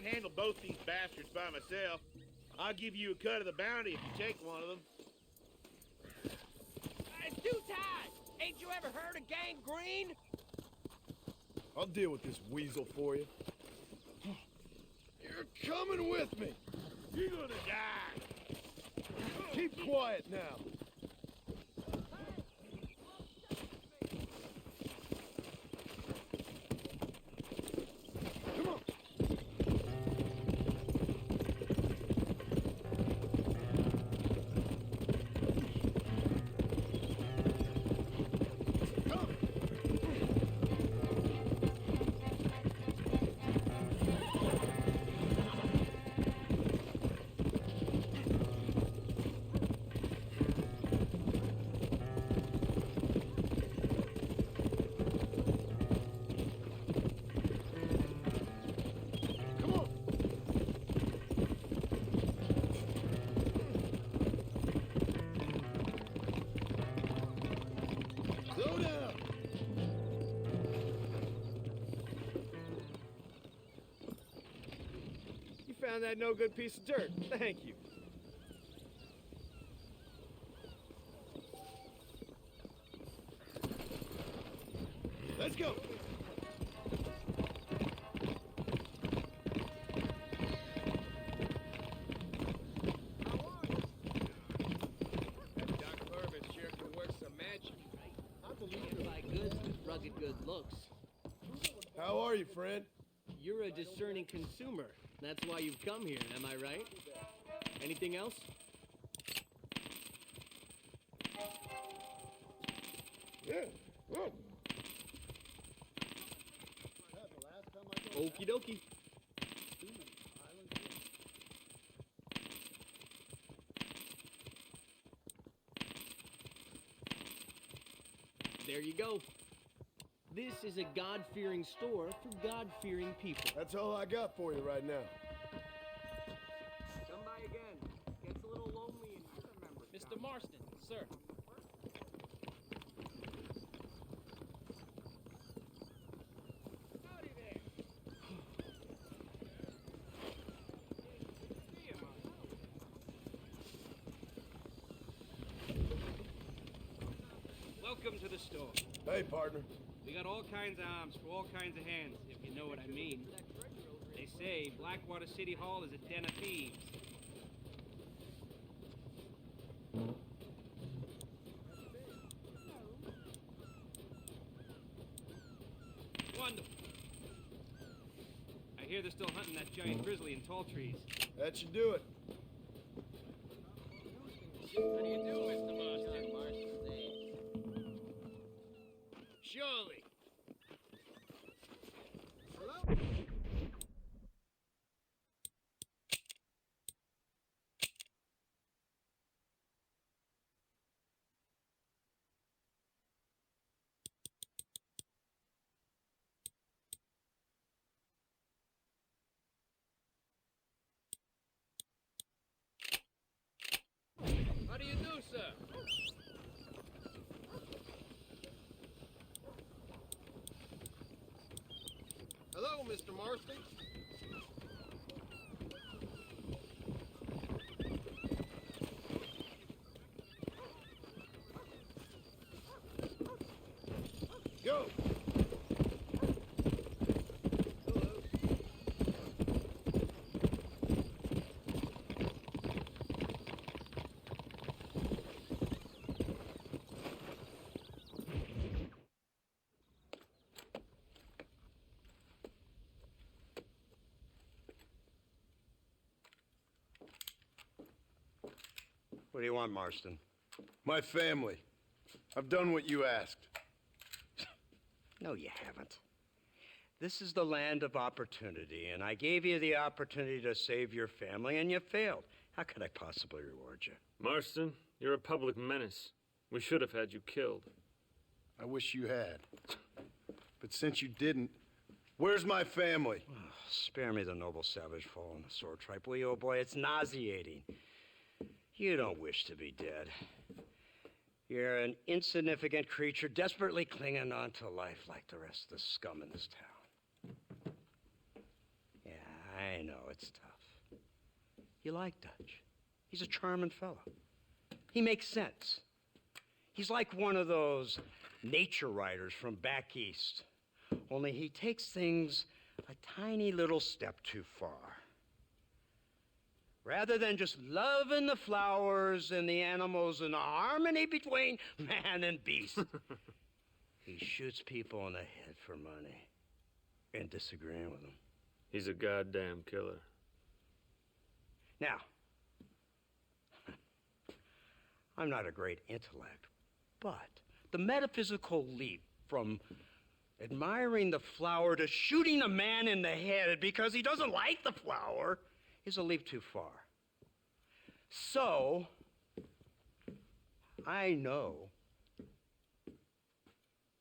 handle both these bastards by myself. I'll give you a cut of the bounty if you take one of them. It's too tight! Ain't you ever heard of gangrene? I'll deal with this weasel for you. You're coming with me! You're gonna die! Keep quiet now! Come on! Found that no good piece of dirt. Thank you. Let's go! That Doc Purvis sure can work some magic. I believe you buy goods with rugged good looks. How are you, friend? You're a discerning consumer. That's why you've come here, am I right? Anything else? Yeah. Oh. Okie dokie. There you go. This is a God-fearing store for God-fearing people. That's all I got for you right now. Come by again. Gets a little lonely in here. Mr. Marston, sir. Howdy there. Welcome to the store. Hey, partner. We got all kinds of arms for all kinds of hands, if you know what I mean. They say Blackwater City Hall is a den of thieves. Wonderful. I hear they're still hunting that giant grizzly in tall trees. That should do it. How do you do, Mr. Marston? Surely. Hello? How do you do, sir? Hello, Mr. Marston. Go! What do you want, Marston? My family. I've done what you asked. No, you haven't. This is the land of opportunity, and I gave you the opportunity to save your family, and you failed. How could I possibly reward you? Marston, you're a public menace. We should have had you killed. I wish you had. But since you didn't, where's my family? Oh, spare me the noble savage fall on the sword tripe, will you, old boy? It's nauseating. You don't wish to be dead. You're an insignificant creature desperately clinging on to life like the rest of the scum in this town. Yeah, I know, it's tough. You like Dutch. He's a charming fellow. He makes sense. He's like one of those nature writers from back east. Only he takes things a tiny little step too far. Rather than just loving the flowers and the animals and the harmony between man and beast, he shoots people in the head for money and disagreeing with them. He's a goddamn killer. Now, I'm not a great intellect, but the metaphysical leap from admiring the flower to shooting a man in the head because he doesn't like the flower is a leap too far. So, I know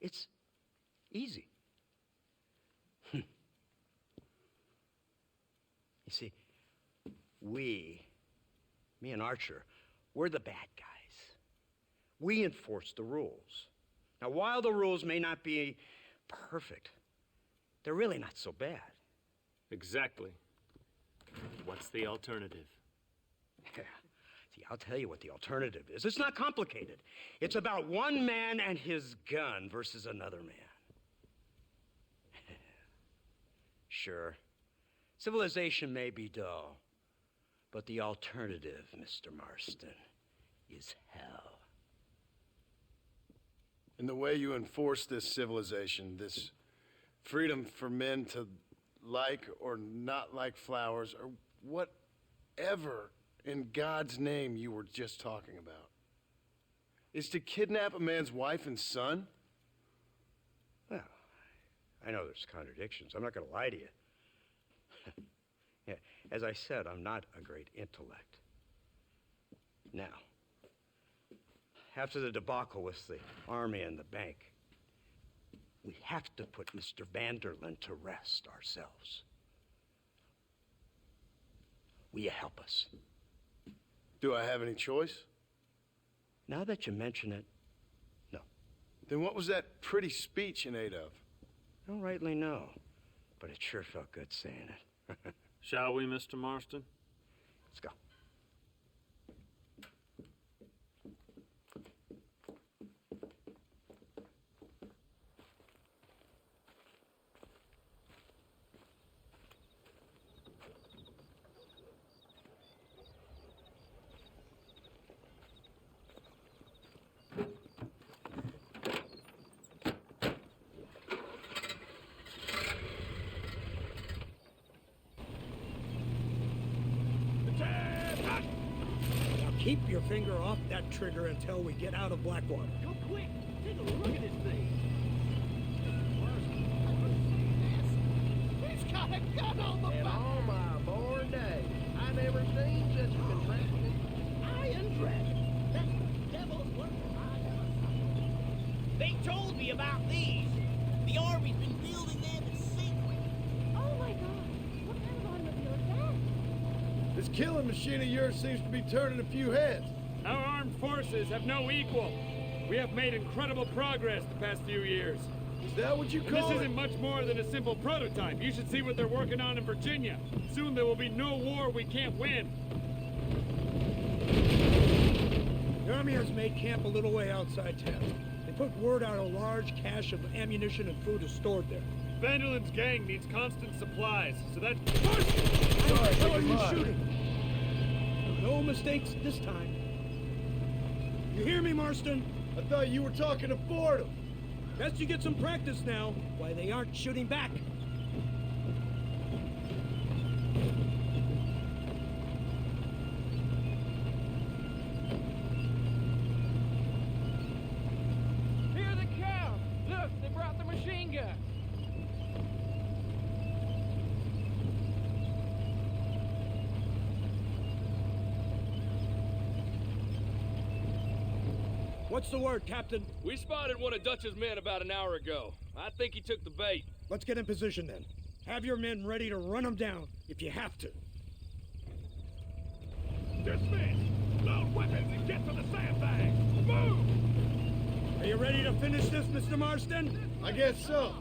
it's easy. You see, me and Archer, we're the bad guys. We enforce the rules. Now, while the rules may not be perfect, they're really not so bad. Exactly. What's the alternative? Yeah. See, I'll tell you what the alternative is. It's not complicated. It's about one man and his gun versus another man. Sure, civilization may be dull, but the alternative, Mr. Marston, is hell. And the way you enforce this civilization, this freedom for men to like or not like flowers, or whatever in God's name you were just talking about, is to kidnap a man's wife and son? Well, I know there's contradictions. I'm not going to lie to you. Yeah, as I said, I'm not a great intellect. Now, after the debacle with the army and the bank, we have to put Mr. Vanderlyn to rest ourselves. Will you help us? Do I have any choice? Now that you mention it, no. Then what was that pretty speech in aid of? I don't rightly know, but it sure felt good saying it. Shall we, Mr. Marston? Let's go. Keep your finger off that trigger until we get out of Blackwater. Go quick! Take a look at this thing! He's got a gun on the In back! all my born days, I never seen such a contraption. Iron Dragon. That's the devil's work. They told me about these. The Army's been building them in secret. Oh my god, what kind of automobile is that? This killing machine of yours seems to be turning a few heads. Our armed forces have no equal. We have made incredible progress the past few years. Is that what you And call this it? isn't much more than a simple prototype. You should see what they're working on in Virginia. Soon there will be no war we can't win. The Army has made camp a little way outside town. They put word out a large cache of ammunition and food is stored there. Vanderlyn's gang needs constant supplies, so that's... How are you shooting? No mistakes this time. You hear me, Marston? I thought you were talking to Fordham. Best you get some practice now, why they aren't shooting back. Here they come! Look, they brought the machine gun! What's the word, Captain? We spotted one of Dutch's men about an hour ago. I think he took the bait. Let's get in position then. Have your men ready to run them down if you have to. Dismiss! Load weapons and get to the sandbag! Move! Are you ready to finish this, Mr. Marston? I guess so.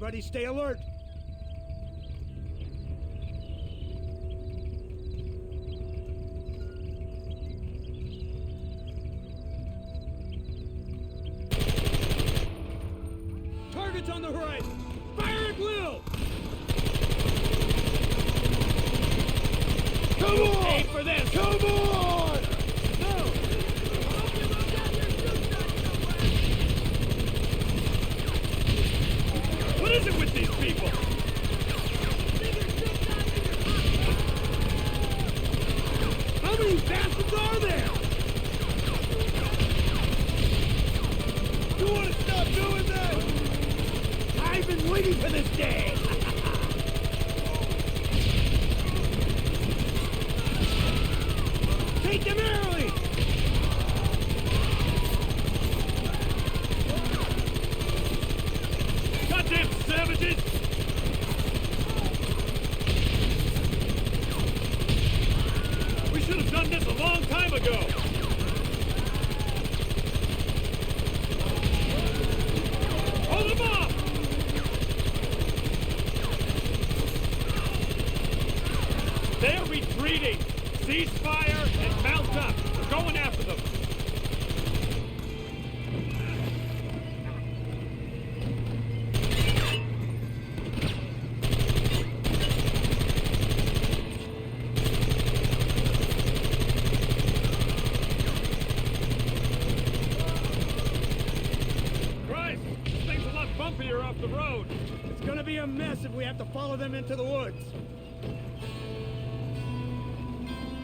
Everybody stay alert. Targets on the horizon. Fire at will. Come on! Aim for this. Come on! No. What is it with these people? How many bastards are there? You want to stop doing that? I've been waiting for this day. Take them early. Goddamn savages! We should have done this a long time ago! Hold them off! They're retreating! Cease fire and mount up! We're going after them! Christ! This thing's a lot bumpier off the road! It's gonna be a mess if we have to follow them into the woods.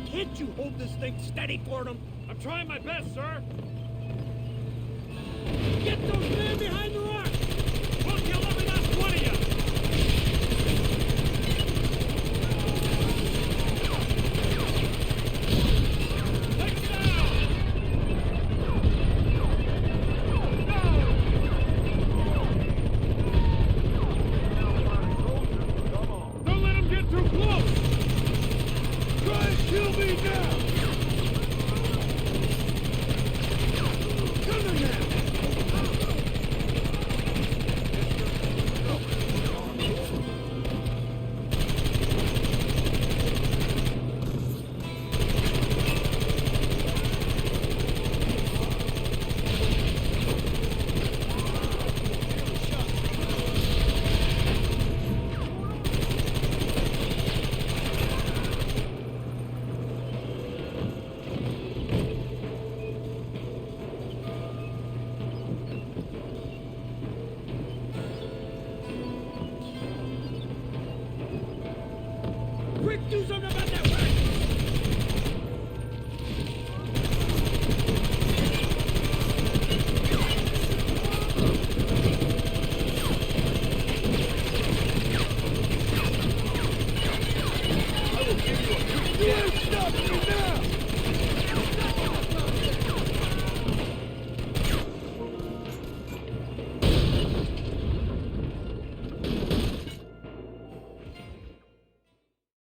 Can't you hold this thing steady for them? I'm trying my best, sir! Get those men behind the rock! We'll kill every last one of you! Take it down! Don't let them get too close! Try and kill me now! Come on now! Quick, do something about that